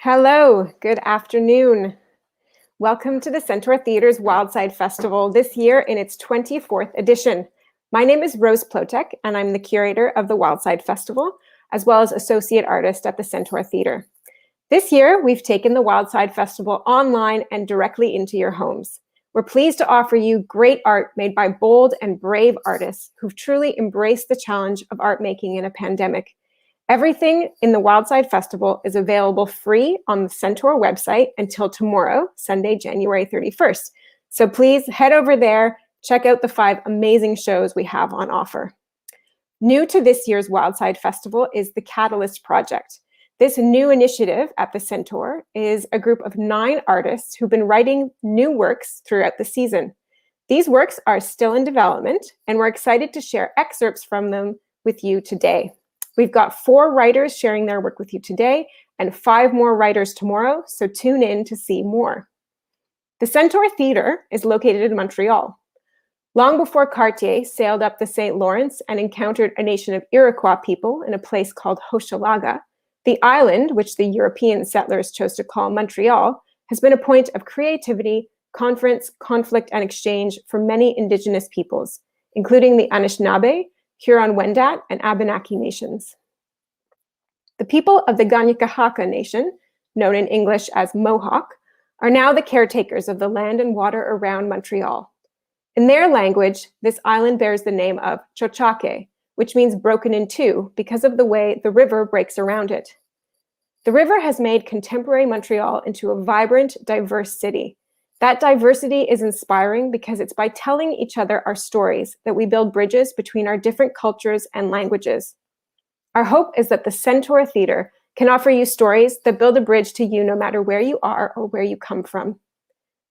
Hello, good afternoon. Welcome to the Centaur Theatre's Wildside Festival, this year in its 24th edition. My name is Rose Plotek, and I'm the curator of the Wildside Festival, as well as associate artist at the Centaur Theatre. This year, we've taken the Wildside Festival online and directly into your homes. We're pleased to offer you great art made by bold and brave artists who've truly embraced the challenge of art making in a pandemic. Everything in the Wildside Festival is available free on the Centaur website until tomorrow, Sunday, January 31st. So please head over there, check out the 5 amazing shows we have on offer. New to this year's Wildside Festival is the Catalyst Project. This new initiative at the Centaur is a group of 9 artists who've been writing new works throughout the season. These works are still in development, and we're excited to share excerpts from them with you today. We've got 4 writers sharing their work with you today and 5 more writers tomorrow, so tune in to see more. The Centaur Theatre is located in Montreal. Long before Cartier sailed up the St. Lawrence and encountered a nation of Iroquois people in a place called Hochelaga, the island, which the European settlers chose to call Montreal, has been a point of creativity, conference, conflict, and exchange for many Indigenous peoples, including the Anishinaabe, Huron-Wendat, and Abenaki nations. The people of the Kanien'kehá:ka Nation, known in English as Mohawk, are now the caretakers of the land and water around Montreal. In their language, this island bears the name of Tiohtià:ke, which means broken in two because of the way the river breaks around it. The river has made contemporary Montreal into a vibrant, diverse city. That diversity is inspiring because it's by telling each other our stories that we build bridges between our different cultures and languages. Our hope is that the Centaur Theatre can offer you stories that build a bridge to you no matter where you are or where you come from.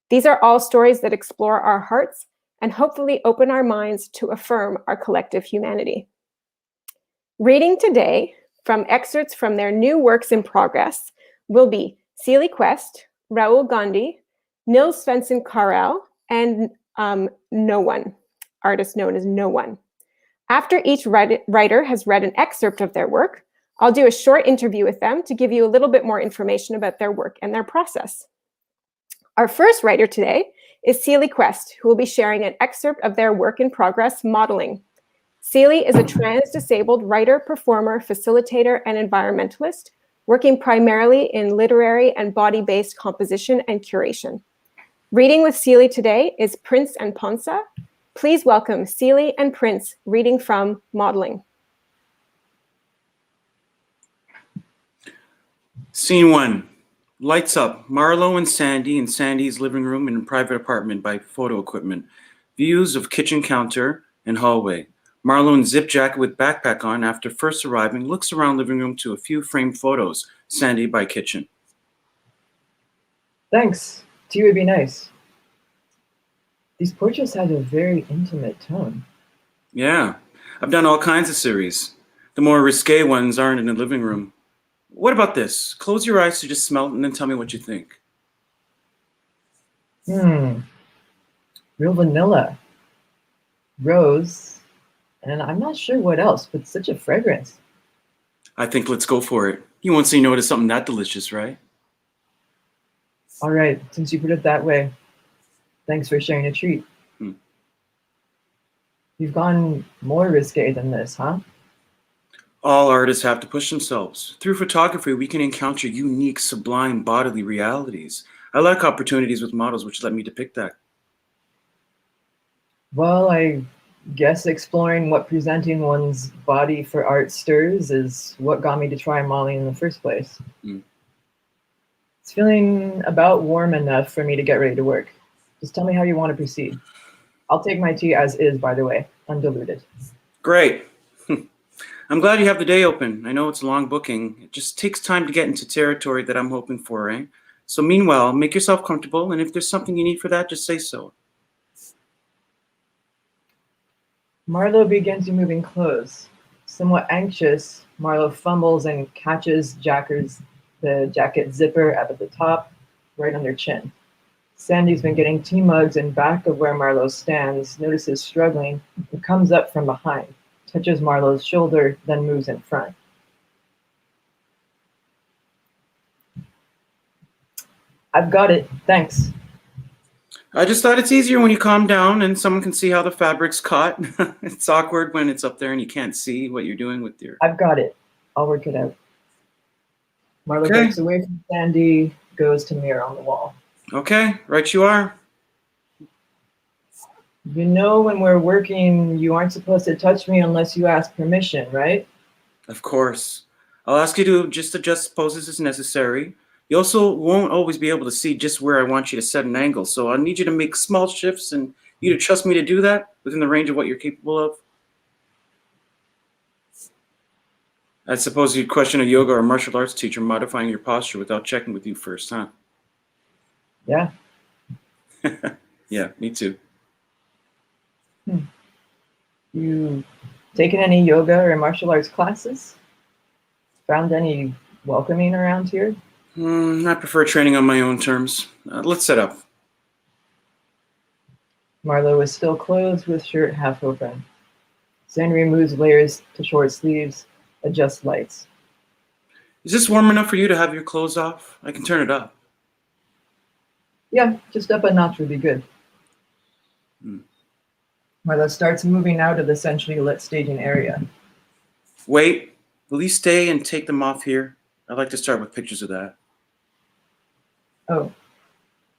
These are all stories that explore our hearts and hopefully open our minds to affirm our collective humanity. Reading today from excerpts from their new works in progress will be Celie Quest, Raoul Gandhi, Nils Svensson Karel, and No One, artist known as No One. After each writer has read an excerpt of their work, I'll do a short interview with them to give you a little bit more information about their work and their process. Our first writer today is Celie Quest, who will be sharing an excerpt of their work in progress, Modeling. Celie is a trans-disabled writer, performer, facilitator, and environmentalist, working primarily in literary and body-based composition and curation. Reading with Celie today is Prince and Ponsa. Please welcome Celie and Prince reading from Modeling. Scene 1. Lights up. Marlo and Sandy in Sandy's living room in a private apartment by photo equipment. Views of kitchen counter and hallway. Marlo in zip jacket with backpack on after first arriving looks around living room to a few framed photos. Sandy by kitchen. Thanks. Tea would be nice. These portraits have a very intimate tone. Yeah, I've done all kinds of series. The more risque ones aren't in the living room. What about this? Close your eyes to just smell it and then tell me what you think. Real vanilla. Rose. And I'm not sure what else, but such a fragrance. I think let's go for it. You won't say no to something that delicious, right? All right, since you put it that way, thanks for sharing a treat. You've gone more risque than this, huh? All artists have to push themselves. Through photography, we can encounter unique, sublime bodily realities. I like opportunities with models which let me depict that. Well, I guess exploring what presenting one's body for art stirs is what got me to try modeling in the first place. It's feeling about warm enough for me to get ready to work. Just tell me how you want to proceed. I'll take my tea as is, by the way, undiluted. Great. I'm glad you have the day open. I know it's a long booking. It just takes time to get into territory that I'm hoping for, eh? So meanwhile, make yourself comfortable, and if there's something you need for that, just say so. Marlo begins removing clothes. Somewhat anxious, Marlo fumbles and catches the jacket zipper up at the top, right on their chin. Sandy's been getting tea mugs in back of where Marlo stands, notices struggling, and comes up from behind, touches Marlo's shoulder, then moves in front. I've got it. Thanks. I just thought it's easier when you calm down and someone can see how the fabric's caught. It's awkward when it's up there and you can't see what you're doing with your... I've got it. I'll work it out. Marlo Okay. breaks away from Sandy, goes to mirror on the wall. Okay, right you are. You know when we're working, you aren't supposed to touch me unless you ask permission, right? Of course. I'll ask you to just adjust poses as necessary. You also won't always be able to see just where I want you to set an angle, so I'll need you to make small shifts and you to trust me to do that within the range of what you're capable of. I suppose you'd question a yoga or martial arts teacher modifying your posture without checking with you first, huh? Yeah. Yeah, me too. You taken any yoga or martial arts classes? Found any welcoming around here? I prefer training on my own terms. Let's set up. Marlo is still clothed with shirt half open. Sandy removes layers to short sleeves, adjusts lights. Is this warm enough for you to have your clothes off? I can turn it up. Yeah, just up a notch would be good. Marlo starts moving out of the centrally lit staging area. Wait, will you stay and take them off here? I'd like to start with pictures of that. Oh,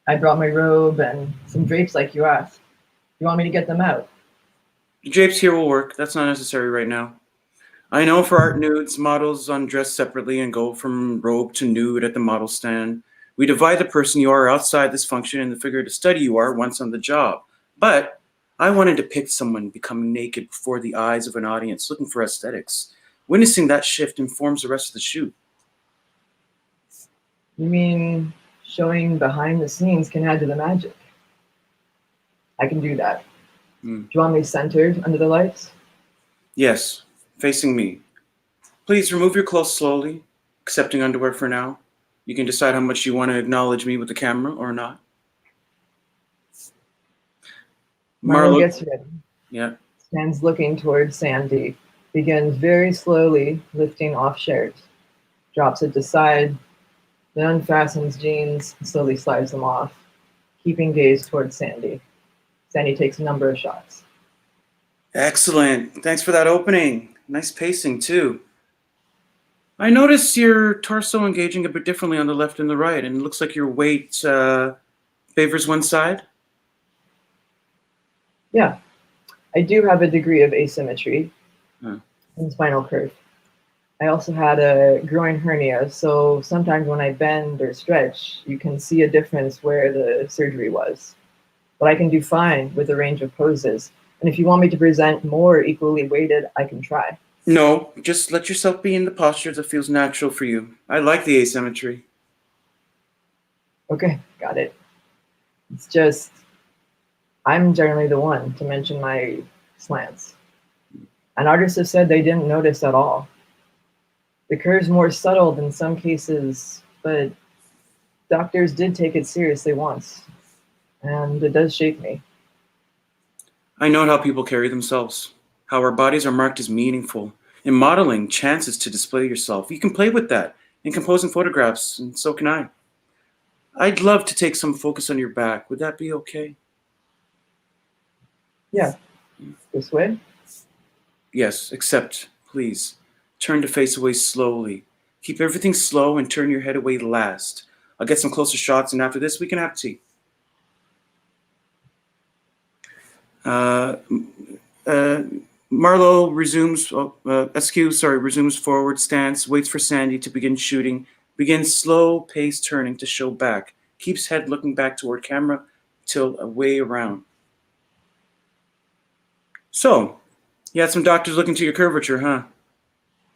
I brought my robe and some drapes like you asked. You want me to get them out? The drapes here will work. That's not necessary right now. I know for art nudes, models undress separately and go from robe to nude at the model stand. We divide the person you are outside this function and the figure to study you are once on the job. But I want to depict someone becoming naked before the eyes of an audience looking for aesthetics. Witnessing that shift informs the rest of the shoot. You mean showing behind the scenes can add to the magic? I can do that. Do you want me centered under the lights? Yes, facing me. Please remove your clothes slowly, accepting underwear for now. You can decide how much you want to acknowledge me with the camera or not. Marlo gets ready. Yeah. Stands looking towards Sandy. Begins very slowly lifting off shirt. Drops it to side. Then unfastens jeans and slowly slides them off, keeping gaze towards Sandy. Sandy takes a number of shots. Excellent. Thanks for that opening. Nice pacing, too. I noticed your torso engaging a bit differently on the left and the right, and it looks like your weight favors one side. Yeah, I do have a degree of asymmetry in spinal curve. I also had a groin hernia, so sometimes when I bend or stretch, you can see a difference where the surgery was. But I can do fine with a range of poses. And if you want me to present more equally weighted, I can try. No, just let yourself be in the posture that feels natural for you. I like the asymmetry. Okay, got it. It's just, I'm generally the one to mention my slants. And artists have said they didn't notice at all. The curve's more subtle than some cases, but doctors did take it seriously once. And it does shape me. I know how people carry themselves, how our bodies are marked as meaningful. In modeling, chances to display yourself. You can play with that in composing photographs, and so can I. I'd love to take some focus on your back. Would that be okay? Yeah. This way? Yes, except, please, turn to face away slowly. Keep everything slow and turn your head away last. I'll get some closer shots, and after this, we can have tea. Marlo resumes forward stance, waits for Sandy to begin shooting, begins slow pace turning to show back, keeps head looking back toward camera till way around. So, you had some doctors looking to your curvature, huh?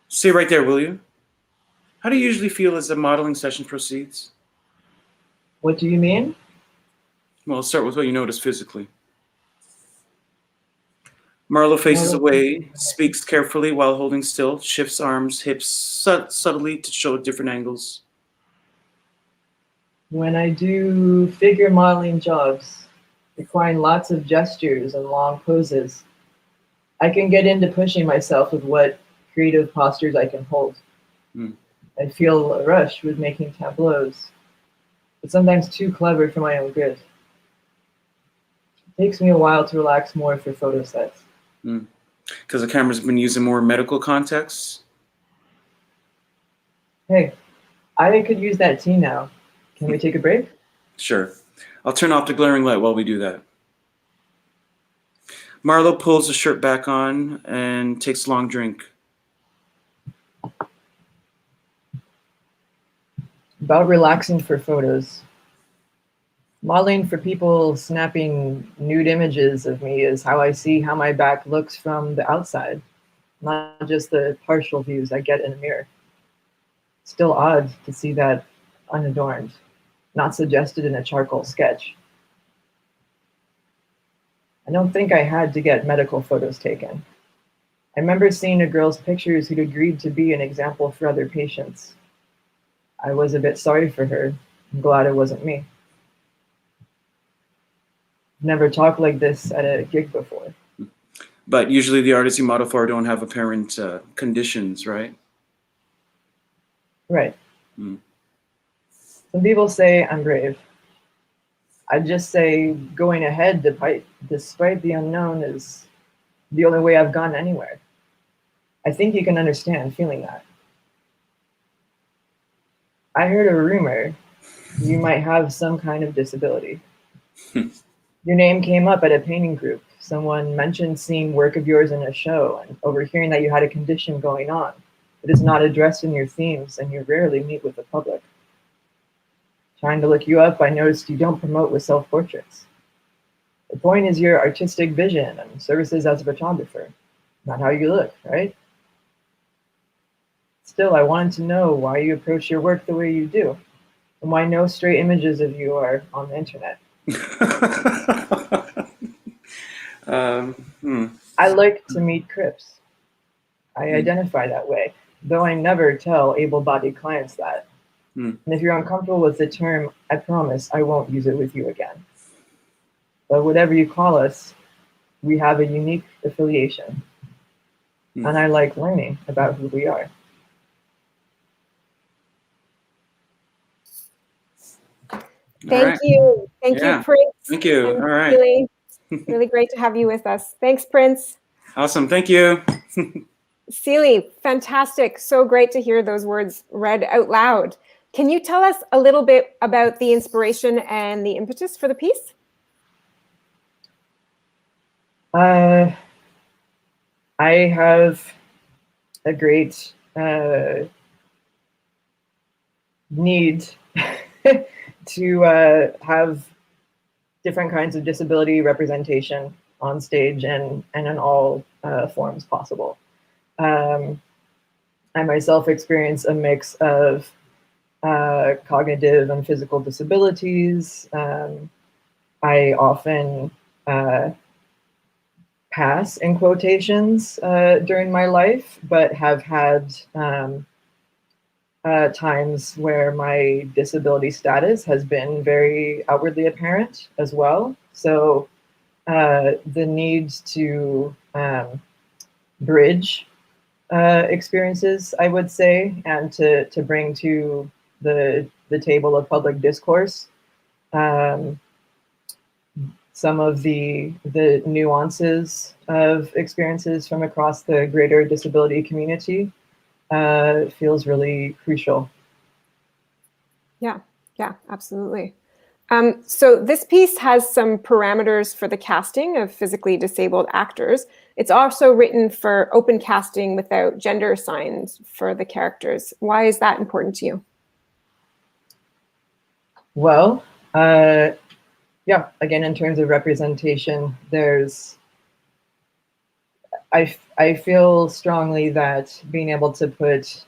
Stay right there, will you? How do you usually feel as the modeling session proceeds? What do you mean? Well, let's start with what you notice physically. Marlo faces away, speaks carefully while holding still, shifts arms, hips subtly to show different angles. When I do figure modeling jobs, requiring lots of gestures and long poses, I can get into pushing myself with what creative postures I can hold. I feel a rush with making tableaus. but sometimes too clever for my own good. It takes me a while to relax more for photo sets. Because the camera's been used in more medical contexts? Hey, I could use that tea now. Can we take a break? Sure. I'll turn off the glaring light while we do that. Marlo pulls the shirt back on and takes a long drink. About relaxing for photos. Modeling for people snapping nude images of me is how I see how my back looks from the outside, not just the partial views I get in a mirror. Still odd to see that unadorned, not suggested in a charcoal sketch. I don't think I had to get medical photos taken. I remember seeing a girl's pictures who'd agreed to be an example for other patients. I was a bit sorry for her. I'm glad it wasn't me. Never talked like this at a gig before. But usually the artists you model for don't have apparent conditions, right? Right. Some people say I'm brave. I'd just say going ahead despite the unknown is the only way I've gone anywhere. I think you can understand feeling that. I heard a rumor you might have some kind of disability. Your name came up at a painting group. Someone mentioned seeing work of yours in a show and overhearing that you had a condition going on that is not addressed in your themes and you rarely meet with the public. Trying to look you up, I noticed you don't promote with self-portraits. The point is your artistic vision and services as a photographer, not how you look, right? Still, I wanted to know why you approach your work the way you do, and why no stray images of you are on the internet. I like to meet Crips. I identify that way, though I never tell able-bodied clients that. And if you're uncomfortable with the term, I promise I won't use it with you again. But whatever you call us, we have a unique affiliation. And I like learning about who we are. Thank you. Thank you, Prince. Thank you. And All right. Really great to have you with us. Thanks, Prince. Awesome. Thank you. Celie, fantastic. So great to hear those words read out loud. Can you tell us a little bit about the inspiration and the impetus for the piece? I have a great need to have different kinds of disability representation on stage and in all forms possible. I myself experience a mix of cognitive and physical disabilities. I often pass in quotations during my life, but have had times where my disability status has been very outwardly apparent as well. So the need to bridge experiences, I would say, and to bring to the table of public discourse some of the nuances of experiences from across the greater disability community feels really crucial. Yeah, absolutely. So this piece has some parameters for the casting of physically disabled actors. It's also written for open casting without gender signs for the characters. Why is that important to you? Well, yeah, again, in terms of representation, I feel strongly that being able to put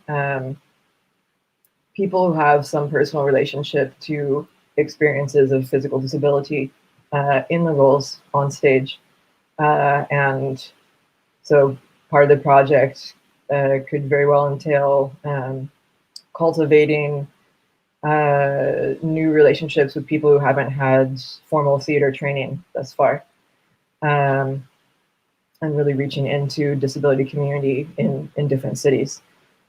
people who have some personal relationship to experiences of physical disability in the roles on stage. And so part of the project could very well entail cultivating new relationships with people who haven't had formal theater training thus far. And really reaching into disability community in different cities.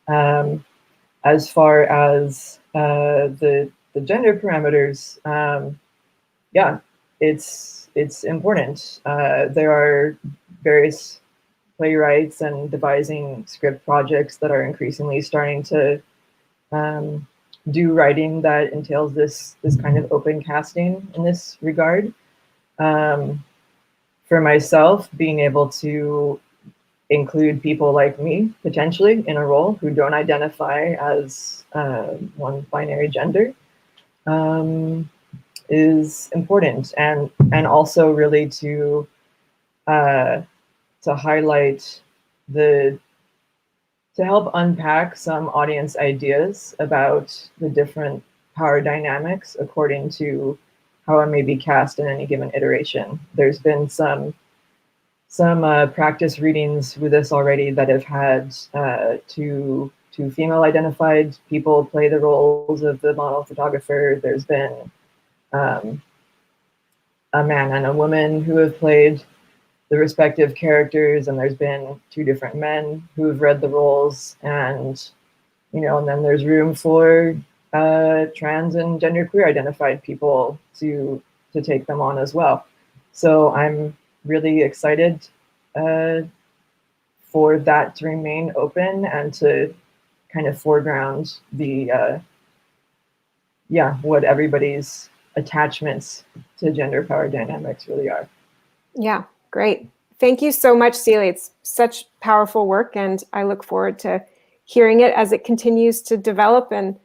As far as the the gender parameters, yeah, it's important. There are various playwrights and devising script projects that are increasingly starting to do writing that entails this kind of open casting in this regard. For myself, being able to include people like me potentially in a role who don't identify as one binary gender is important, and also really to highlight to help unpack some audience ideas about the different power dynamics according to how it may be cast in any given iteration. There's been some practice readings with this already that have had two female identified people play the roles of the model photographer. There's been a man and a woman who have played the respective characters, and there's been two different men who have read the roles, and and then there's room for trans and genderqueer identified people to take them on as well. So I'm really excited for that to remain open and to kind of foreground the what everybody's attachments to gender power dynamics really are. Yeah, great. Thank you so much, Celia. It's such powerful work, and I look forward to hearing it as it continues to develop and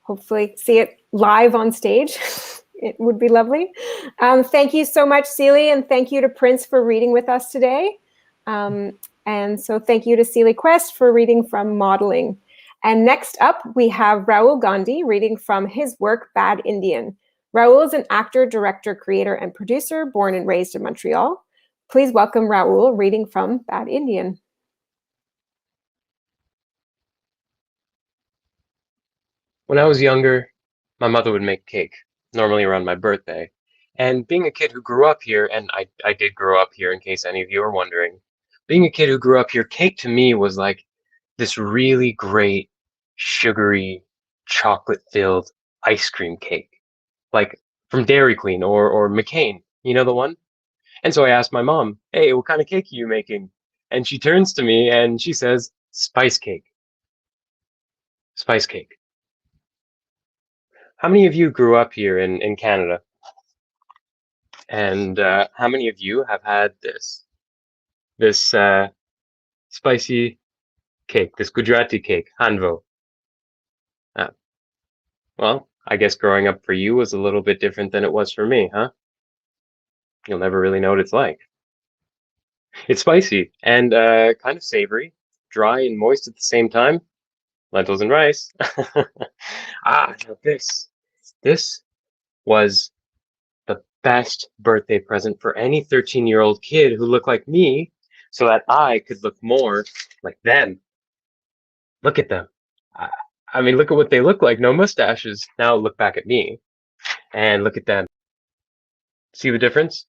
hopefully see it live on stage. It would be lovely. Thank you so much, Celia, and thank you to Prince for reading with us today. And so thank you to Celia Quest for reading from Modeling. And next up, we have Rahul Gandhi reading from his work, Bad Indian. Rahul is an actor, director, creator, and producer born and raised in Montreal. Please welcome Rahul reading from Bad Indian. When I was younger, my mother would make cake, normally around my birthday. And being a kid who grew up here, and I did grow up here in case any of you are wondering, being a kid who grew up here, cake to me was like this really great, sugary, chocolate-filled ice cream cake, like from Dairy Queen or McCain, you know the one? And so I asked my mom, hey, what kind of cake are you making? And she turns to me and she says, spice cake. Spice cake. How many of you grew up here in Canada? And how many of you have had this spicy cake, this Gujarati cake, hanvo? Well, I guess growing up for you was a little bit different than it was for me, huh? You'll never really know what it's like. It's spicy and kind of savory, dry and moist at the same time. Lentils and rice. Now this was the best birthday present for any 13-year-old kid who looked like me so that I could look more like them. Look at them. I mean, look at what they look like. No mustaches. Now look back at me and look at them. See the difference?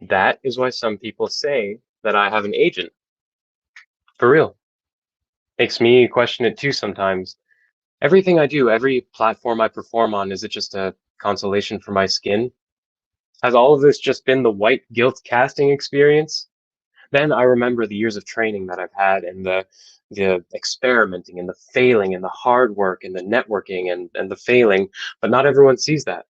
That is why some people say that I have an agent. For real. Makes me question it too sometimes. Everything I do, every platform I perform on, is it just a consolation for my skin? Has all of this just been the white guilt casting experience? Then I remember the years of training that I've had, and the experimenting and the failing and the hard work and the networking and the failing, but not everyone sees that.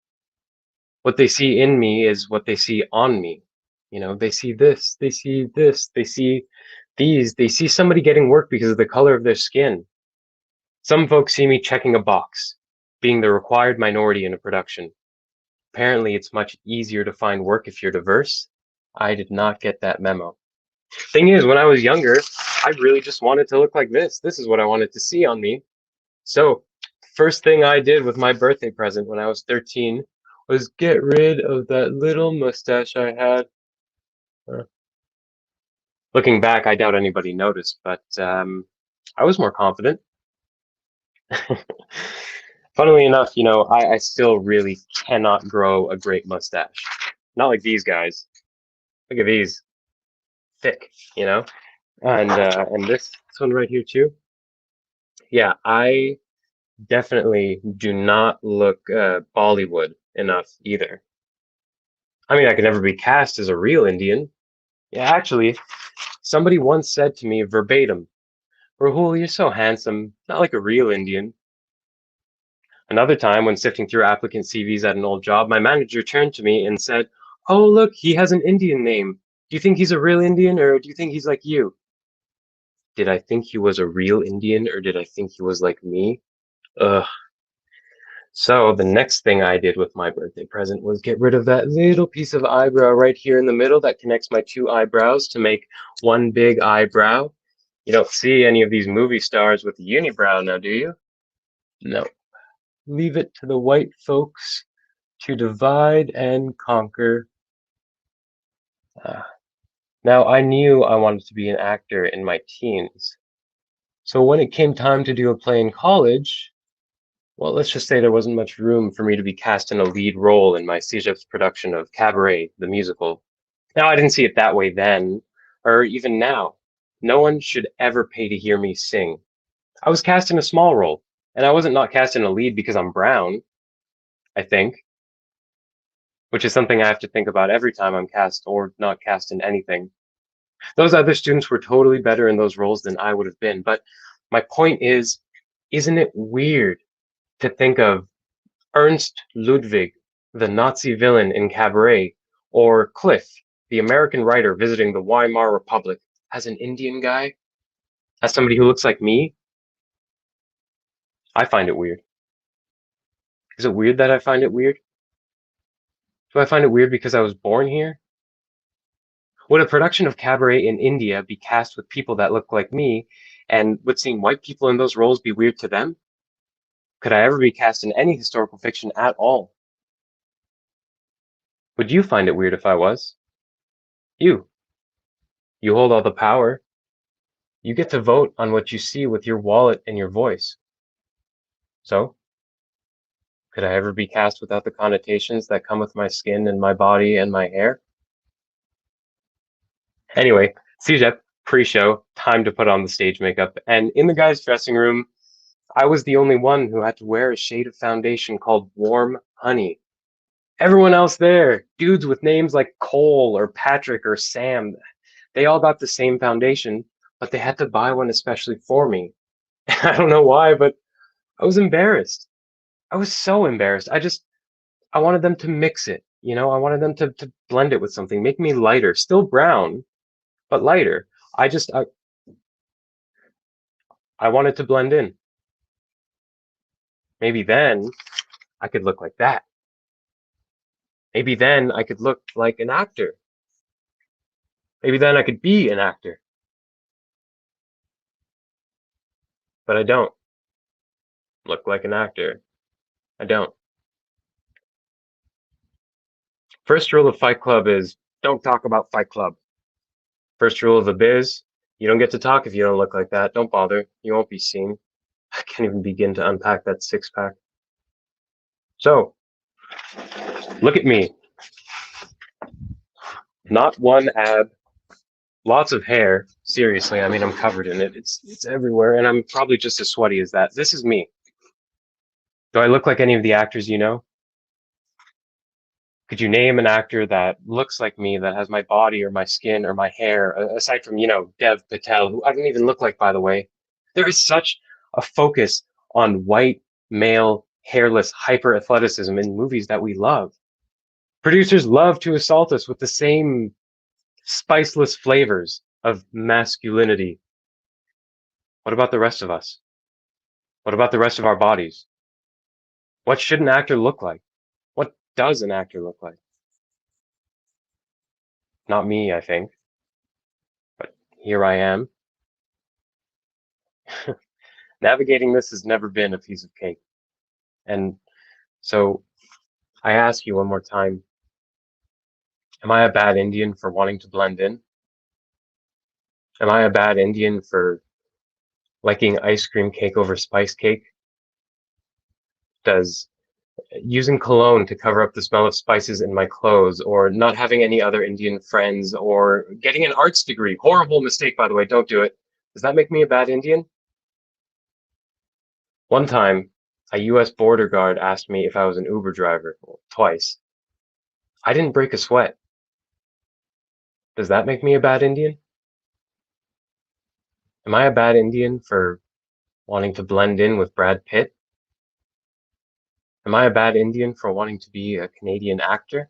What they see in me is what they see on me. They see this, they see this, they see these, they see somebody getting work because of the color of their skin. Some folks see me checking a box, being the required minority in a production. Apparently, it's much easier to find work if you're diverse. I did not get that memo. Thing is, when I was younger, I really just wanted to look like this. This is what I wanted to see on me. So, first thing I did with my birthday present when I was 13 was get rid of that little mustache I had. Looking back, I doubt anybody noticed, but I was more confident. Funnily enough, I still really cannot grow a great mustache. Not like these guys. Look at these. Thick, and this one right here too. Yeah, I definitely do not look Bollywood enough either. I mean, I could never be cast as a real Indian. Yeah, actually, somebody once said to me verbatim, Rahul, you're so handsome, not like a real Indian. Another time, when sifting through applicant CVs at an old job, my manager turned to me and said, oh, look, he has an Indian name. Do you think he's a real Indian, or do you think he's like you? Did I think he was a real Indian, or did I think he was like me? Ugh. So the next thing I did with my birthday present was get rid of that little piece of eyebrow right here in the middle that connects my two eyebrows to make one big eyebrow. You don't see any of these movie stars with a unibrow now, do you? No. Leave it to the white folks to divide and conquer. Now, I knew I wanted to be an actor in my teens. So when it came time to do a play in college, well, let's just say there wasn't much room for me to be cast in a lead role in my CJEP's production of Cabaret, the musical. Now, I didn't see it that way then, or even now. No one should ever pay to hear me sing. I was cast in a small role, and I wasn't not cast in a lead because I'm brown, I think, which is something I have to think about every time I'm cast or not cast in anything. Those other students were totally better in those roles than I would have been, but my point is, isn't it weird to think of Ernst Ludwig, the Nazi villain in Cabaret, or Cliff, the American writer visiting the Weimar Republic, as an Indian guy, as somebody who looks like me? I find it weird. Is it weird that I find it weird? Do I find it weird because I was born here? Would a production of Cabaret in India be cast with people that look like me, and would seeing white people in those roles be weird to them? Could I ever be cast in any historical fiction at all? Would you find it weird if I was? You. You hold all the power. You get to vote on what you see with your wallet and your voice. So, could I ever be cast without the connotations that come with my skin and my body and my hair? Anyway, CJEP, pre-show, time to put on the stage makeup, and in the guys' dressing room, I was the only one who had to wear a shade of foundation called Warm Honey. Everyone else there, dudes with names like Cole or Patrick or Sam, they all got the same foundation, but they had to buy one especially for me. I don't know why, but I was embarrassed. I was so embarrassed. I wanted them to mix it. I wanted them to blend it with something, make me lighter, still brown, but lighter. I wanted to blend in. Maybe then I could look like that. Maybe then I could look like an actor. Maybe then I could be an actor. But I don't look like an actor. I don't. First rule of Fight Club is don't talk about Fight Club. First rule of the biz, you don't get to talk if you don't look like that. Don't bother. You won't be seen. I can't even begin to unpack that six-pack. So, look at me. Not one ab, lots of hair. Seriously, I mean, I'm covered in it. It's everywhere, and I'm probably just as sweaty as that. This is me. Do I look like any of the actors you know? Could you name an actor that looks like me, that has my body or my skin or my hair, aside from, Dev Patel, who I don't even look like, by the way? There is such a focus on white, male, hairless hyper-athleticism in movies that we love. Producers love to assault us with the same spiceless flavors of masculinity. What about the rest of us? What about the rest of our bodies? What should an actor look like? What does an actor look like? Not me, I think. But here I am. Navigating this has never been a piece of cake. And so I ask you one more time, am I a bad Indian for wanting to blend in? Am I a bad Indian for liking ice cream cake over spice cake? Does using cologne to cover up the smell of spices in my clothes, or not having any other Indian friends, or getting an arts degree, horrible mistake, by the way, don't do it. Does that make me a bad Indian? One time, A US border guard asked me if I was an Uber driver twice. I didn't break a sweat. Does that make me a bad Indian? Am I a bad Indian for wanting to blend in with Brad Pitt? Am I a bad Indian for wanting to be a Canadian actor?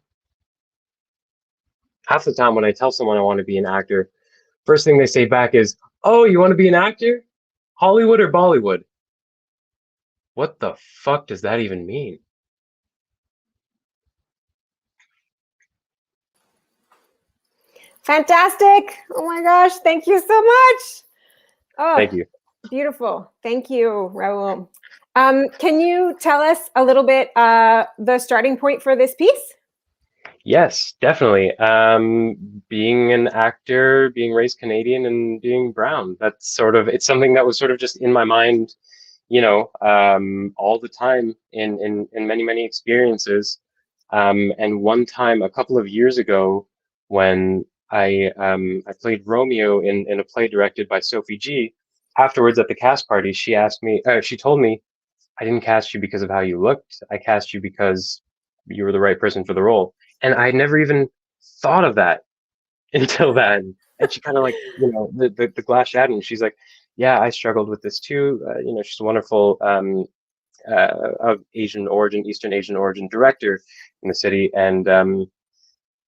Half the time when I tell someone I want to be an actor, first thing they say back is, "Oh, you want to be an actor? Hollywood or Bollywood?" What the fuck does that even mean? Fantastic. Oh my gosh. Thank you so much. Oh, Thank you. beautiful. Thank you, Raul. Can you tell us a little bit the starting point for this piece? Yes, definitely. Being an actor, being raised Canadian, and being brown. It's something that was sort of just in my mind, all the time in many experiences. And one time, a couple of years ago, when I played Romeo in a play directed by Sophie G. Afterwards, at the cast party, she told me, "I didn't cast you because of how you looked. I cast you because you were the right person for the role." And I never even thought of that until then. And she kind of like, the glass shattered. And she's like, "Yeah, I struggled with this too." She's a wonderful of Asian origin, Eastern Asian origin director in the city. And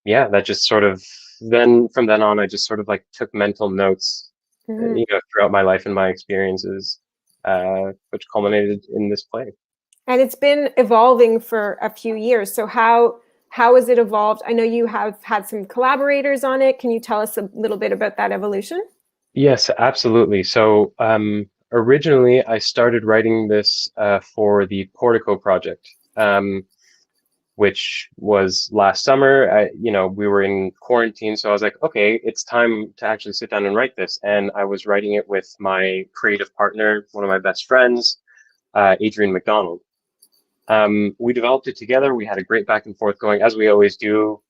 yeah, that just sort of then from then on, I just sort of like took mental notes, throughout my life and my experiences, which culminated in this play. And it's been evolving for a few years. So how has it evolved? I know you have had some collaborators on it. Can you tell us a little bit about that evolution? Yes, absolutely. So originally, I started writing this for the Portico project, which was last summer. We were in quarantine, so I was like, okay, it's time to actually sit down and write this. And I was writing it with my creative partner, one of my best friends, Adrian McDonald. We developed it together. We had a great back and forth going, as we always do,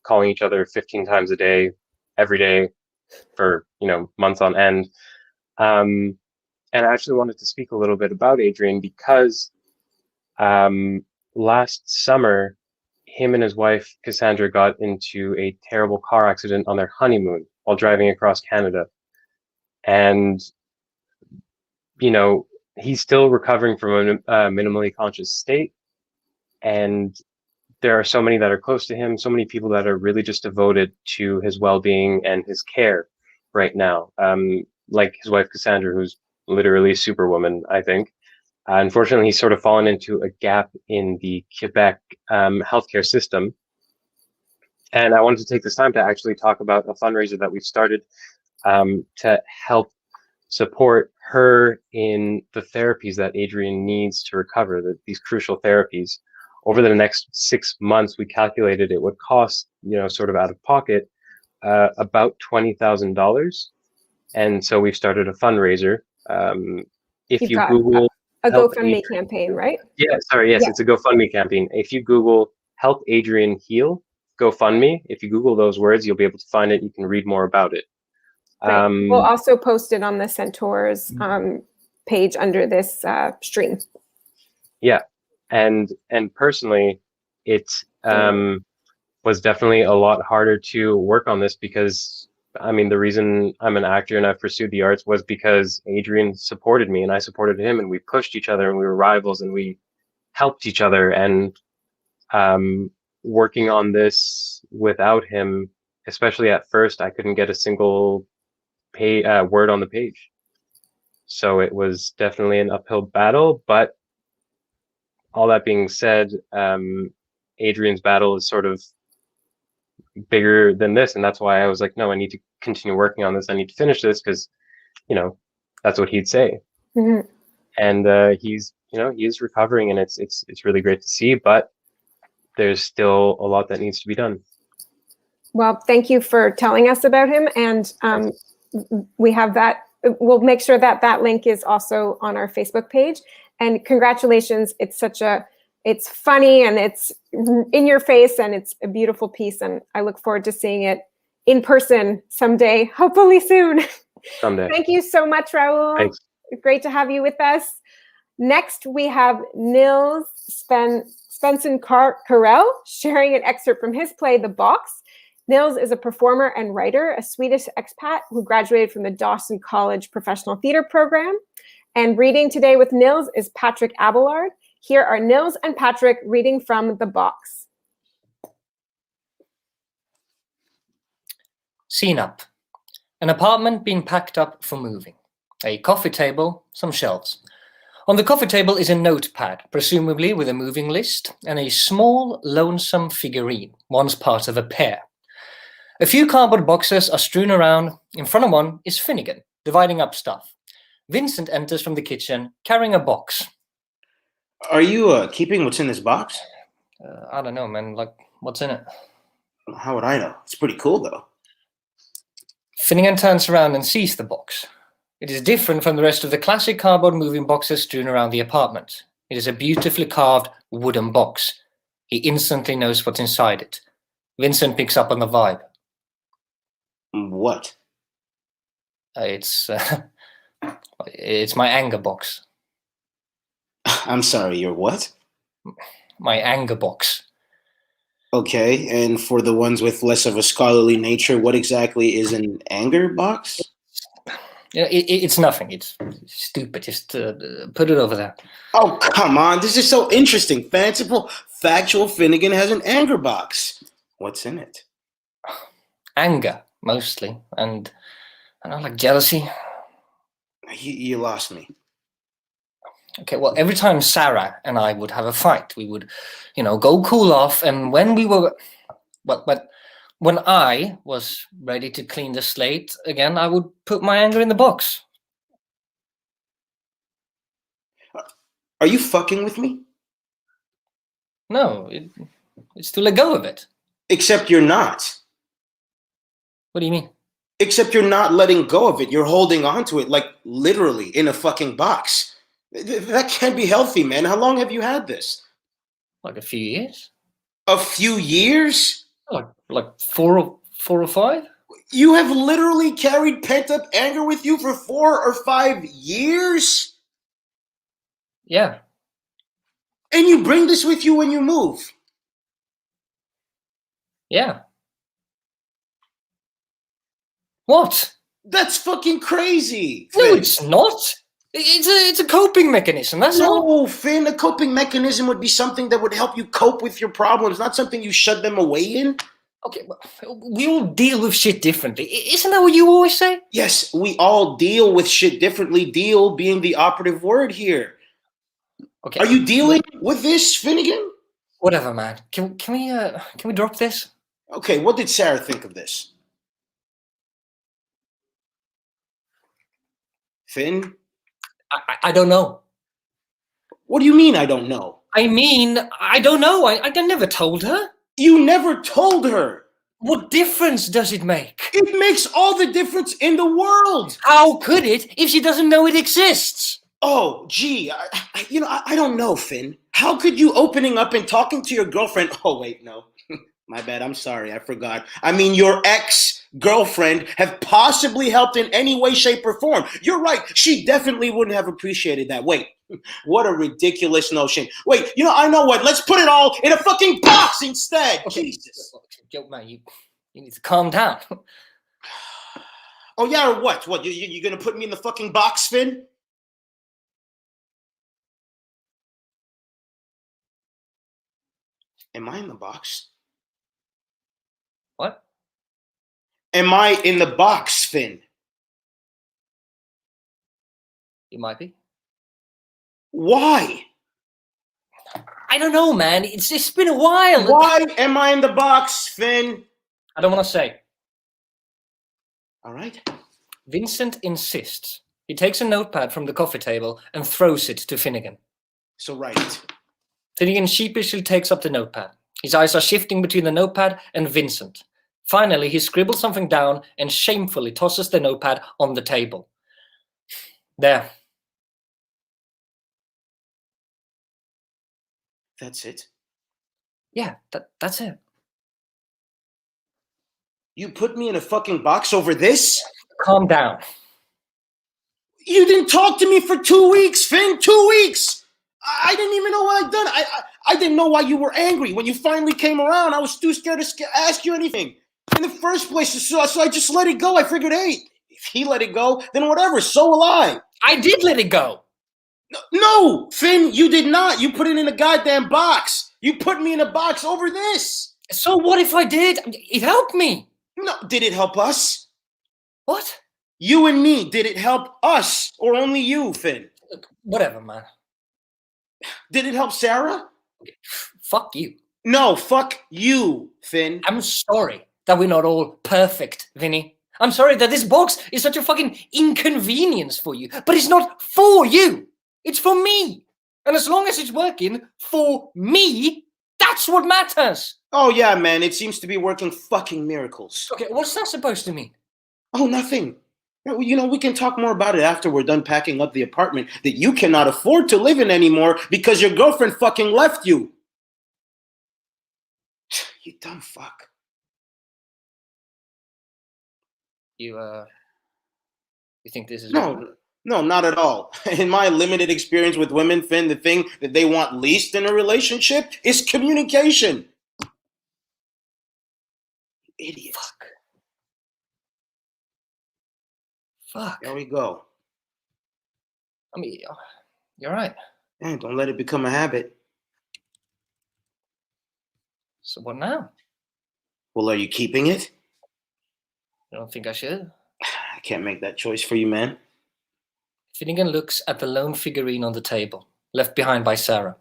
calling each other 15 times a day, every day for, months on end. And I actually wanted to speak a little bit about Adrian because last summer, him and his wife, Cassandra, got into a terrible car accident on their honeymoon while driving across Canada. And, he's still recovering from a minimally conscious state. And there are so many that are close to him, so many people that are really just devoted to his well-being and his care right now. Like his wife, Cassandra, who's literally superwoman, I think. Unfortunately, he's sort of fallen into a gap in the Quebec healthcare system. And I wanted to take this time to actually talk about a fundraiser that we've started to help support her in the therapies that Adrian needs to recover, these crucial therapies. Over the next 6 months, we calculated it would cost, sort of out of pocket, about $20,000. And so we've started a fundraiser. If you Google a GoFundMe campaign, right? Yeah, sorry. Yes, It's a GoFundMe campaign. If you Google "Help Adrian Heal" GoFundMe, if you Google those words, you'll be able to find it. You can read more about it. We'll also post it on the Centaur's page under this stream. Yeah, and personally, it was definitely a lot harder to work on this because, the reason I'm an actor and I've pursued the arts was because Adrian supported me and I supported him, and we pushed each other and we were rivals and we helped each other. And working on this without him, especially at first, I couldn't get a single word on the page. So it was definitely an uphill battle. But all that being said, Adrian's battle is sort of bigger than this, and that's why I was like, no, I need to continue working on this. I need to finish this because, that's what he'd say. Mm-hmm. And he's recovering, and it's really great to see. But there's still a lot that needs to be done. Well, thank you for telling us about him, and we have that. We'll make sure that link is also on our Facebook page. And congratulations! It's funny and it's in your face and it's a beautiful piece. And I look forward to seeing it in person someday, hopefully soon. Someday. Thank you so much, Raul. Thanks. Great to have you with us. Next, we have Nils Svensson Karel sharing an excerpt from his play, The Box. Nils is a performer and writer, a Swedish expat who graduated from the Dawson College Professional Theatre Program. And reading today with Nils is Patrick Abelard. Here are Nils and Patrick reading from The Box. Scene up. An apartment being packed up for moving. A coffee table, some shelves. On the coffee table is a notepad, presumably with a moving list, and a small, lonesome figurine, once part of a pair. A few cardboard boxes are strewn around. In front of one is Finnegan, dividing up stuff. Vincent enters from the kitchen, carrying a box. Are you keeping what's in this box? I don't know, man. Like, what's in it? How would I know? It's pretty cool, though. Finnegan turns around and sees the box. It is different from the rest of the classic cardboard moving boxes strewn around the apartment. It is a beautifully carved wooden box. He instantly knows what's inside it. Vincent picks up on the vibe. What? It's my anger box. I'm sorry, your what? My anger box. Okay, and for the ones with less of a scholarly nature, what exactly is an anger box? It's nothing. It's stupid. Just put it over there. Oh, come on. This is so interesting. Fanciful, factual. Finnegan has an anger box. What's in it? Anger, mostly. And I don't like jealousy. You lost me. Okay, well, every time Sarah and I would have a fight, we would, go cool off. And when we were, when I was ready to clean the slate again, I would put my anger in the box. Are you fucking with me? No, it's to let go of it. Except you're not. What do you mean? Except you're not letting go of it. You're holding on to it, like literally in a fucking box. That can't be healthy, man. How long have you had this? Like a few years. A few years? Like four or five? You have literally carried pent-up anger with you for 4 or 5 years? Yeah. And you bring this with you when you move? Yeah. What? That's fucking crazy. No, Finn. it's not. It's a coping mechanism. That's all. No, Finn, a coping mechanism would be something that would help you cope with your problems, not something you shut them away in. Okay, we all deal with shit differently. Isn't that what you always say? Yes, we all deal with shit differently, deal being the operative word here. Okay. Are you dealing with this, Finnegan? Whatever, man. Can we drop this? Okay, what did Sarah think of this? Finn? I don't know. What do you mean I don't know? I mean, I don't know. I never told her. You never told her. What difference does it make? It makes all the difference in the world. How could it if she doesn't know it exists? Oh, gee, I don't know, Finn. How could you opening up and talking to your girlfriend? Oh, wait, no. My bad. I'm sorry. I forgot. I mean, your ex-girlfriend have possibly helped in any way, shape, or form. You're right. She definitely wouldn't have appreciated that. Wait, what a ridiculous notion. Wait, I know what. Let's put it all in a fucking box instead. Okay. Jesus. Yo, man, you need to calm down. Oh, yeah, or what? What, you going to put me in the fucking box, Finn? Am I in the box? What? Am I in the box, Finn? You might be. Why? I don't know, man. It's been a while. Why am I in the box, Finn? I don't want to say. All right. Vincent insists. He takes a notepad from the coffee table and throws it to Finnegan. So write it. Finnegan sheepishly takes up the notepad. His eyes are shifting between the notepad and Vincent. Finally, he scribbles something down and shamefully tosses the notepad on the table. There. That's it. Yeah, that's it. You put me in a fucking box over this? Calm down. You didn't talk to me for 2 weeks, Finn. 2 weeks. I didn't even know what I'd done. I didn't know why you were angry. When you finally came around, I was too scared to ask you anything in the first place. So I just let it go. I figured, hey, if he let it go, then whatever. So will I. I did let it go. No, Finn, you did not. You put it in a goddamn box. You put me in a box over this. So what if I did? It helped me. No, did it help us? What? You and me. Did it help us or only you, Finn? Look, whatever, man. Did it help Sarah? Fuck you. No, fuck you, Finn. I'm sorry that we're not all perfect, Vinny. I'm sorry that this box is such a fucking inconvenience for you, but it's not for you. It's for me. And as long as it's working for me, that's what matters. Oh, yeah, man. It seems to be working fucking miracles. Okay, what's that supposed to mean? Oh, nothing. You know, we can talk more about it after we're done packing up the apartment that you cannot afford to live in anymore because your girlfriend fucking left you. You dumb fuck. You think this is... No, not at all. In my limited experience with women, Finn, the thing that they want least in a relationship is communication. Idiot. Fuck. There we go. I mean, you're right. Yeah, don't let it become a habit. So what now? Well, are you keeping it? I don't think I should. I can't make that choice for you, man. Finnegan looks at the lone figurine on the table, left behind by Sarah.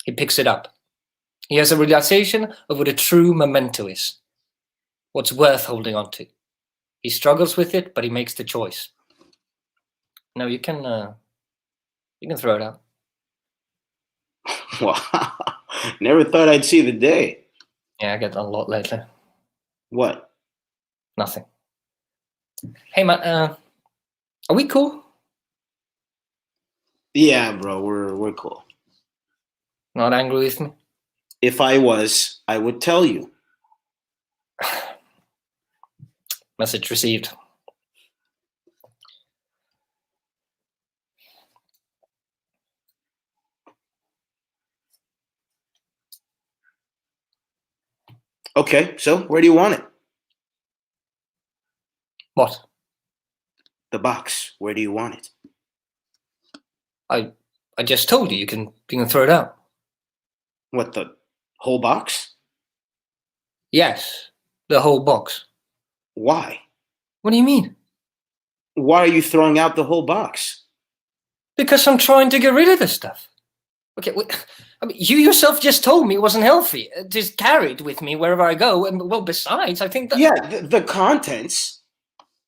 He picks it up. He has a realization of what a true memento is. What's worth holding on to. He struggles with it, but he makes the choice. No, you can throw it out. Wow. Never thought I'd see the day. Yeah, I get that a lot lately. What? Nothing. Hey, man, are we cool? Yeah, bro, we're cool. Not angry with me? If I was, I would tell you. Message received. Okay, so where do you want it? What? The box. Where do you want it? I just told you you can throw it out. What, the whole box? Yes, the whole box. Why? What do you mean? Why are you throwing out the whole box? Because I'm trying to get rid of this stuff. Okay, I mean, you yourself just told me it wasn't healthy. Just carry it with me wherever I go. And well, besides, I think that... Yeah, the contents.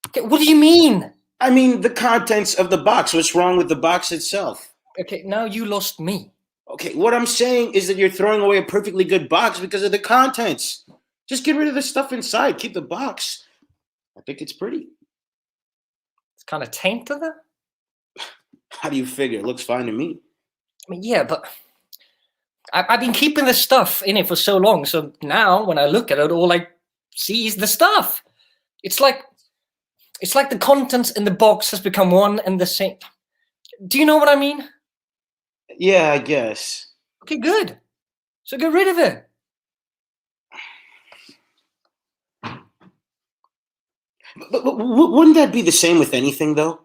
Okay, what do you mean? I mean, the contents of the box. What's wrong with the box itself? Okay, now you lost me. Okay, what I'm saying is that you're throwing away a perfectly good box because of the contents. Just get rid of the stuff inside. Keep the box. I think it's pretty. It's kind of tainted there. How do you figure? It looks fine to me. I mean, yeah, but I've been keeping the stuff in it for so long. So now when I look at it, all I see is the stuff. It's like the contents in the box has become one and the same. Do you know what I mean? Yeah, I guess. Okay, good. So get rid of it. But wouldn't that be the same with anything, though?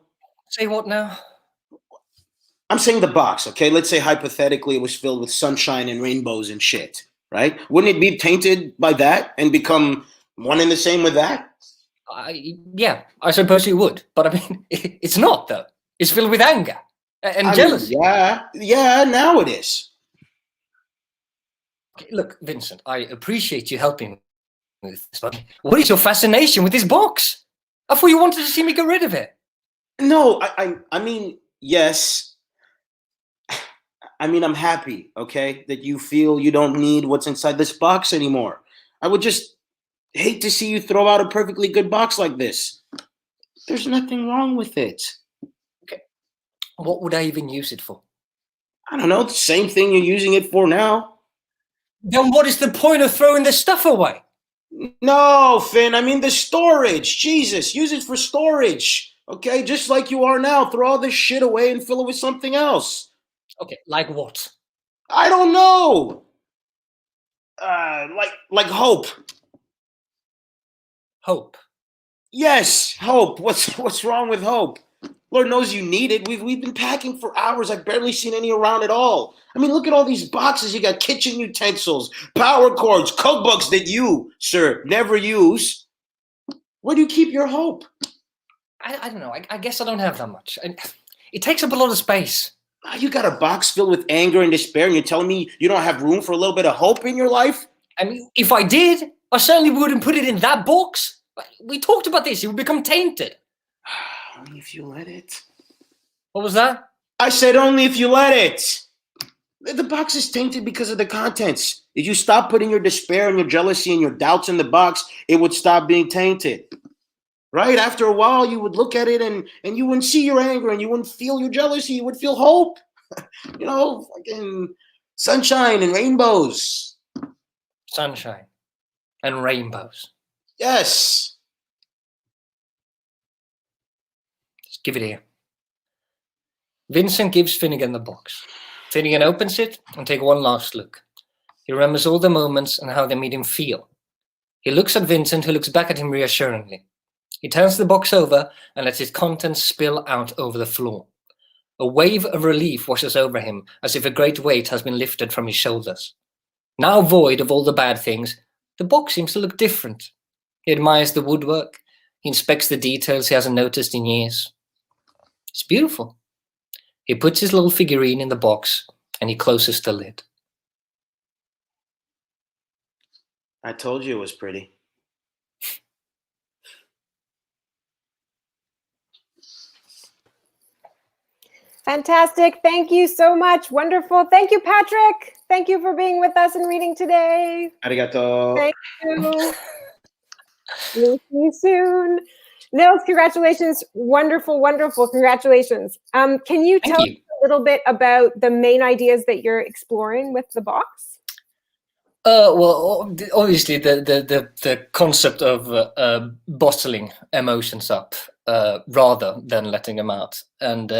Say what now? I'm saying the box, okay? Let's say hypothetically it was filled with sunshine and rainbows and shit, right? Wouldn't it be tainted by that and become one and the same with that? Yeah, I suppose you would. But I mean, it's not, though. It's filled with anger and jealousy. Yeah, now it is. Okay, look, Vincent, I appreciate you helping with this, but what is your fascination with this box? I thought you wanted to see me get rid of it. No, I mean, yes. I mean, I'm happy, okay, that you feel you don't need what's inside this box anymore. I would just hate to see you throw out a perfectly good box like this. There's nothing wrong with it. Okay. What would I even use it for? I don't know, the same thing you're using it for now. Then what is the point of throwing this stuff away? No, Finn, I mean the storage. Jesus, use it for storage. Okay, just like you are now. Throw all this shit away and fill it with something else. Okay, like what? I don't know. Like hope. Hope. Yes, hope. What's wrong with hope? Lord knows you need it. We've been packing for hours. I've barely seen any around at all. I mean, look at all these boxes. You got kitchen utensils, power cords, cookbooks that you, sir, never use. Where do you keep your hope? I don't know. I guess I don't have that much. It takes up a lot of space. You got a box filled with anger and despair, and you're telling me you don't have room for a little bit of hope in your life? I mean, if I did, I certainly wouldn't put it in that box. We talked about this. It would become tainted. Only if you let it. What was that? I said only if you let it. The box is tainted because of the contents. If you stop putting your despair and your jealousy and your doubts in the box, it would stop being tainted. Right? After a while, you would look at it and you wouldn't see your anger and you wouldn't feel your jealousy. You would feel hope. You know, fucking sunshine and rainbows. Sunshine and rainbows. Yes. Just give it here. Vincent gives Finnegan the box. Finnegan opens it and takes one last look. He remembers all the moments and how they made him feel. He looks at Vincent, who looks back at him reassuringly. He turns the box over and lets its contents spill out over the floor. A wave of relief washes over him, as if a great weight has been lifted from his shoulders. Now void of all the bad things, the box seems to look different. He admires the woodwork. He inspects the details he hasn't noticed in years. It's beautiful. He puts his little figurine in the box and he closes the lid. I told you it was pretty. Fantastic. Thank you so much. Wonderful. Thank you, Patrick. Thank you for being with us and reading today. Arigato. Thank you. We'll see you soon. Nils, congratulations. Wonderful, wonderful. Congratulations. Can you tell us a little bit about the main ideas that you're exploring with the box? Well, obviously the concept of bottling emotions up rather than letting them out. And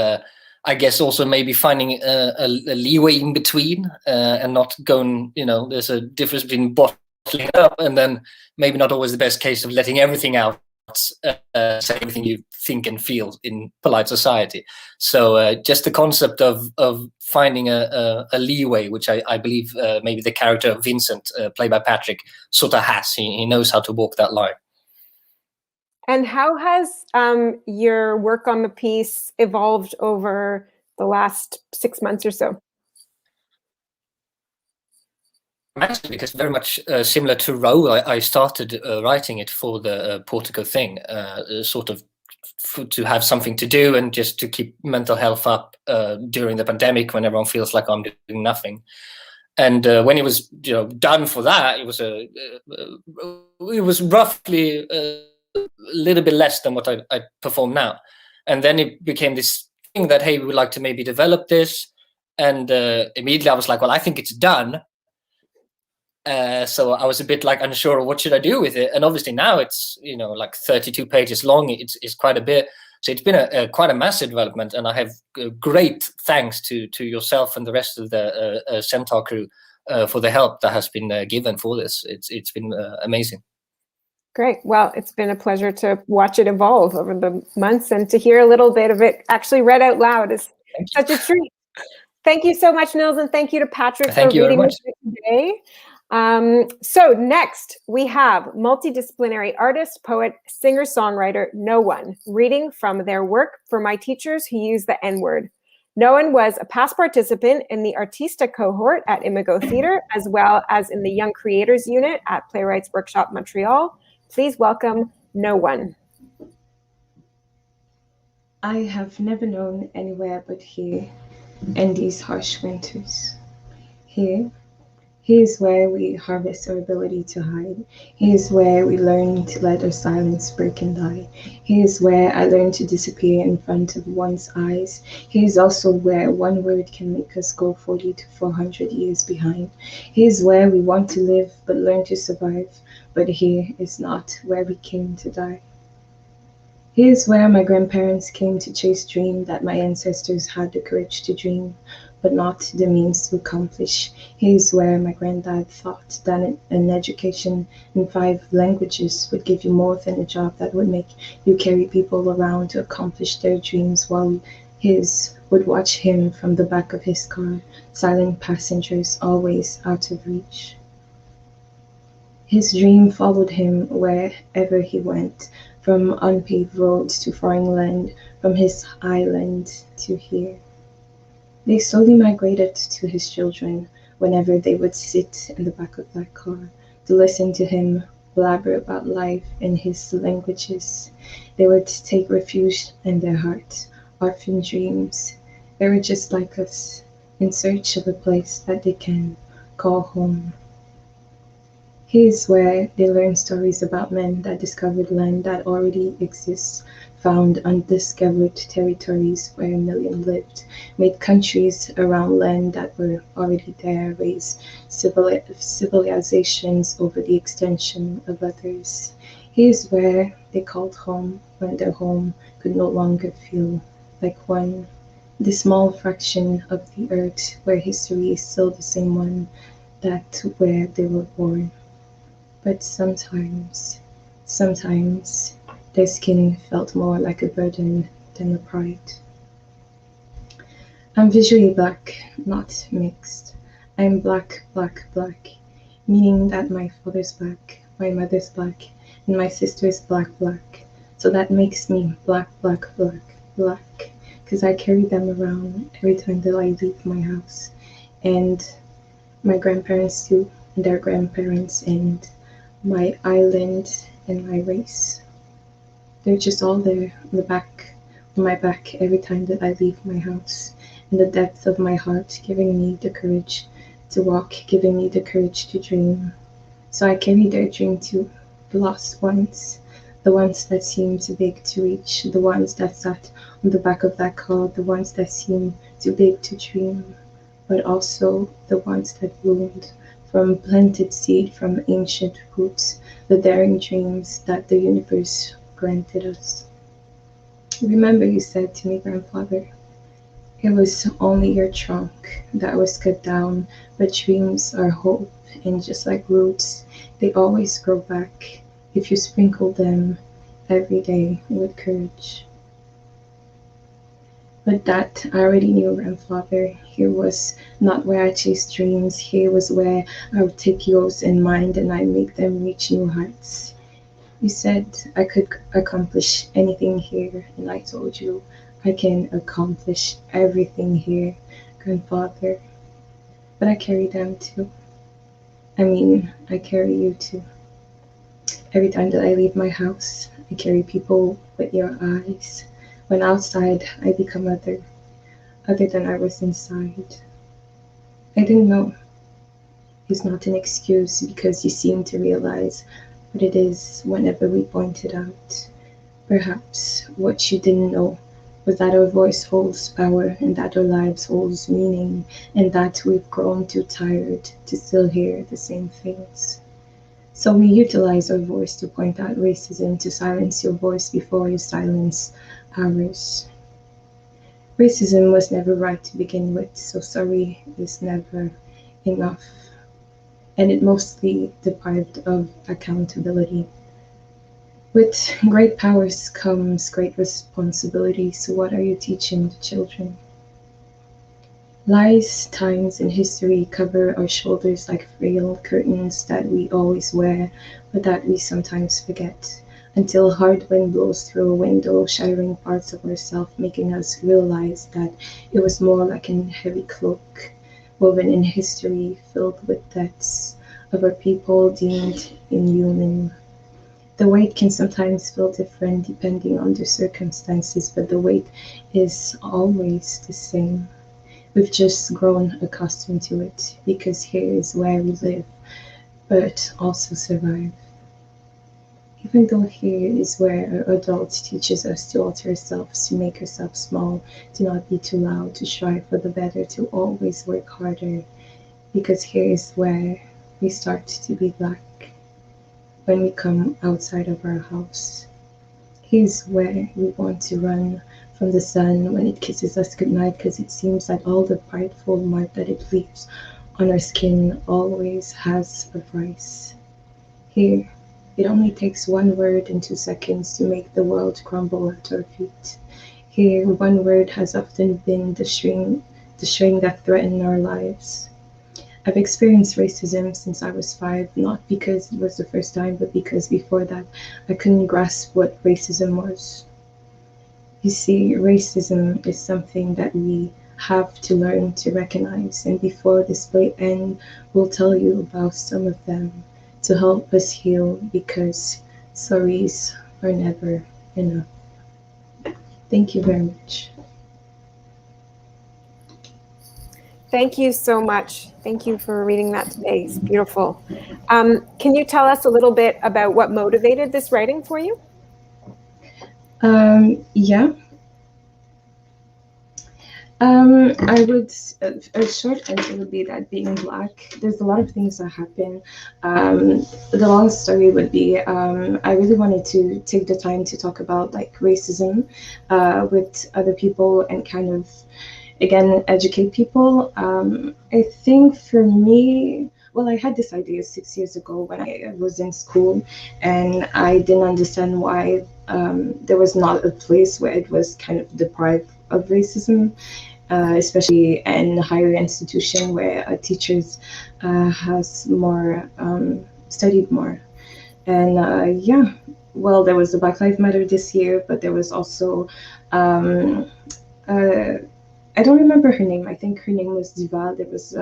I guess also maybe finding a leeway in between and not going, there's a difference between bottling up and then maybe not always the best case of letting everything out, say everything you think and feel in polite society. So just the concept of finding a leeway, which I believe maybe the character of Vincent, played by Patrick, sort of has. He knows how to walk that line. And how has your work on the piece evolved over the last 6 months or so? Actually, because very much similar to Roe, I started writing it for the Portico thing, sort of to have something to do and just to keep mental health up during the pandemic when everyone feels like I'm doing nothing. And when it was done for that, it was roughly a little bit less than what I perform now. And then it became this thing that, hey, we would like to maybe develop this. And immediately I was like, well, I think it's done. So I was a bit like unsure of what should I do with it. And obviously now it's, like 32 pages long. It's quite a bit. So it's been quite a massive development. And I have great thanks to yourself and the rest of the Centaur crew for the help that has been given for this. It's been amazing. Great. Well, it's been a pleasure to watch it evolve over the months and to hear a little bit of it actually read out loud is such a treat. Thank you so much, Nils, and thank you to Patrick for reading with me today. So next, we have multidisciplinary artist, poet, singer-songwriter No One reading from their work for my teachers who use the N-word. No One was a past participant in the Artista cohort at Imago Theatre, as well as in the Young Creators Unit at Playwrights Workshop Montreal. Please welcome No One. I have never known anywhere but here in these harsh winters. Here is where we harvest our ability to hide. Here is where we learn to let our silence break and die. Here is where I learn to disappear in front of one's eyes. Here is also where one word can make us go 40 to 400 years behind. Here is where we want to live but learn to survive. But here is not where we came to die. Here's where my grandparents came to chase dream that my ancestors had the courage to dream, but not the means to accomplish. Here's where my granddad thought that an education in 5 languages would give you more than a job that would make you carry people around to accomplish their dreams, while his would watch him from the back of his car, silent passengers always out of reach. His dream followed him wherever he went, from unpaved roads to foreign land, from his island to here. They slowly migrated to his children whenever they would sit in the back of that car to listen to him blabber about life in his languages. They would take refuge in their heart, orphan dreams. They were just like us, in search of a place that they can call home. Here's where they learn stories about men that discovered land that already exists, found undiscovered territories where a million lived, made countries around land that were already there, raised civilizations over the extension of others. Here's where they called home when their home could no longer feel like one. The small fraction of the earth where history is still the same one that where they were born. But sometimes, their skin felt more like a burden than a pride. I'm visually black, not mixed. I'm black, black, black, meaning that my father's black, my mother's black, and my sister's black, black. So that makes me black, black, black, black, because I carry them around every time that I leave my house. And my grandparents too, and their grandparents, and my island and my race. They're just all there on my back every time that I leave my house, in the depth of my heart, giving me the courage to walk, giving me the courage to dream. So I carry their dream too, the lost ones, the ones that seem too big to reach, the ones that sat on the back of that car, the ones that seem too big to dream, but also the ones that bloomed from planted seed from ancient roots, the daring dreams that the universe granted us. Remember, you said to me, grandfather, it was only your trunk that was cut down, but dreams are hope, and just like roots, they always grow back if you sprinkle them every day with courage. But that I already knew, grandfather. Here was not where I chased dreams. Here was where I would take yours in mind and I make them reach new heights. You said I could accomplish anything here, and I told you I can accomplish everything here, grandfather. But I carry them too. I carry you too. Every time that I leave my house, I carry people with your eyes. When outside, I become other than I was inside. I didn't know. It's not an excuse because you seem to realize what it is whenever we point it out. Perhaps what you didn't know was that our voice holds power and that our lives holds meaning and that we've grown too tired to still hear the same things. So we utilize our voice to point out racism, to silence your voice before you silence ours. Racism was never right to begin with, so sorry is never enough. And it mostly deprived of accountability. With great powers comes great responsibility, so what are you teaching the children? Lies, times, and history cover our shoulders like frail curtains that we always wear, but that we sometimes forget, until hard wind blows through a window, shattering parts of ourselves, making us realize that it was more like a heavy cloak, woven in history, filled with deaths of our people deemed inhuman. The weight can sometimes feel different depending on the circumstances, but the weight is always the same. We've just grown accustomed to it because here is where we live, but also survive. Even though here is where our adults teaches us to alter ourselves, to make ourselves small, to not be too loud, to strive for the better, to always work harder, because here is where we start to be black when we come outside of our house. He's where we want to run from the sun when it kisses us goodnight, because it seems that all the prideful mud that it leaves on our skin always has a price. Here, it only takes one word and 2 seconds to make the world crumble at our feet. Here, one word has often been the string that threatened our lives. I've experienced racism since I was 5, not because it was the first time, but because before that, I couldn't grasp what racism was. You see, racism is something that we have to learn to recognize, and before this play ends, we'll tell you about some of them to help us heal, because sorries are never enough. Thank you very much. Thank you so much. Thank you for reading that today. It's beautiful. Can you tell us a little bit about what motivated this writing for you? Yeah. I would, a short answer would be that being Black, there's a lot of things that happen. The long story would be, I really wanted to take the time to talk about like racism with other people and kind of, again, educate people. I think for me, well, I had this idea 6 years ago when I was in school, and I didn't understand why there was not a place where it was kind of deprived of racism, especially in a higher institution where teachers has more studied more. And yeah, well, there was the Black Lives Matter this year, but there was also I don't remember her name. I think her name was Diva. There was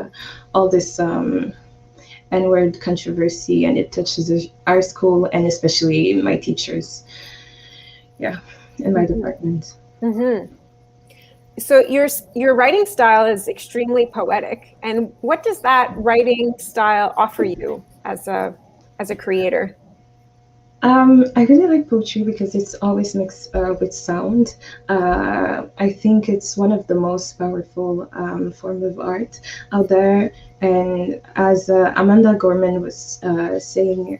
all this N-word controversy, and it touches our school and especially my teachers. Yeah, in my department. Mm-hmm. So your writing style is extremely poetic, and what does that writing style offer you as a creator? I really like poetry because it's always mixed with sound. I think it's one of the most powerful form of art out there. And as Amanda Gorman was saying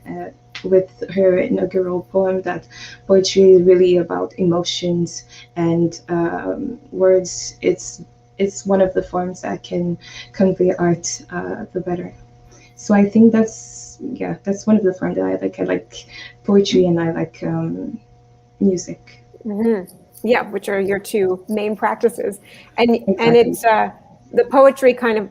with her inaugural poem, that poetry is really about emotions and words. It's one of the forms that can convey art the better. So I think that's one of the forms that I like. I like poetry and I like music. Mm-hmm. Yeah, which are your two main practices, and Exactly. it's the poetry kind of,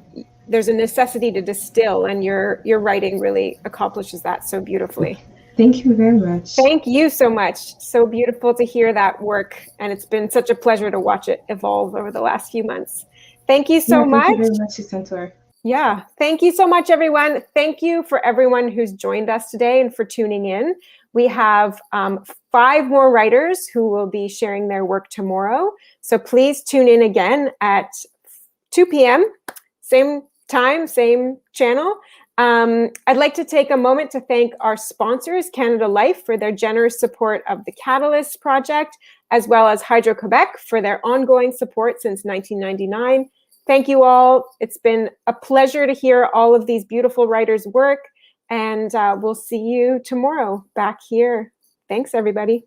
there's a necessity to distill, and your writing really accomplishes that so beautifully. Thank you very much. Thank you so much. So beautiful to hear that work, and it's been such a pleasure to watch it evolve over the last few months. Thank you so much. Thank you very much, Centaur. Yeah, thank you so much, everyone. Thank you for everyone who's joined us today and for tuning in. We have 5 more writers who will be sharing their work tomorrow. So please tune in again at 2 p.m., same time, same channel. I'd like to take a moment to thank our sponsors, Canada Life, for their generous support of the Catalyst project, as well as Hydro-Quebec for their ongoing support since 1999. Thank you all. It's been a pleasure to hear all of these beautiful writers' work, and we'll see you tomorrow back here. Thanks, everybody.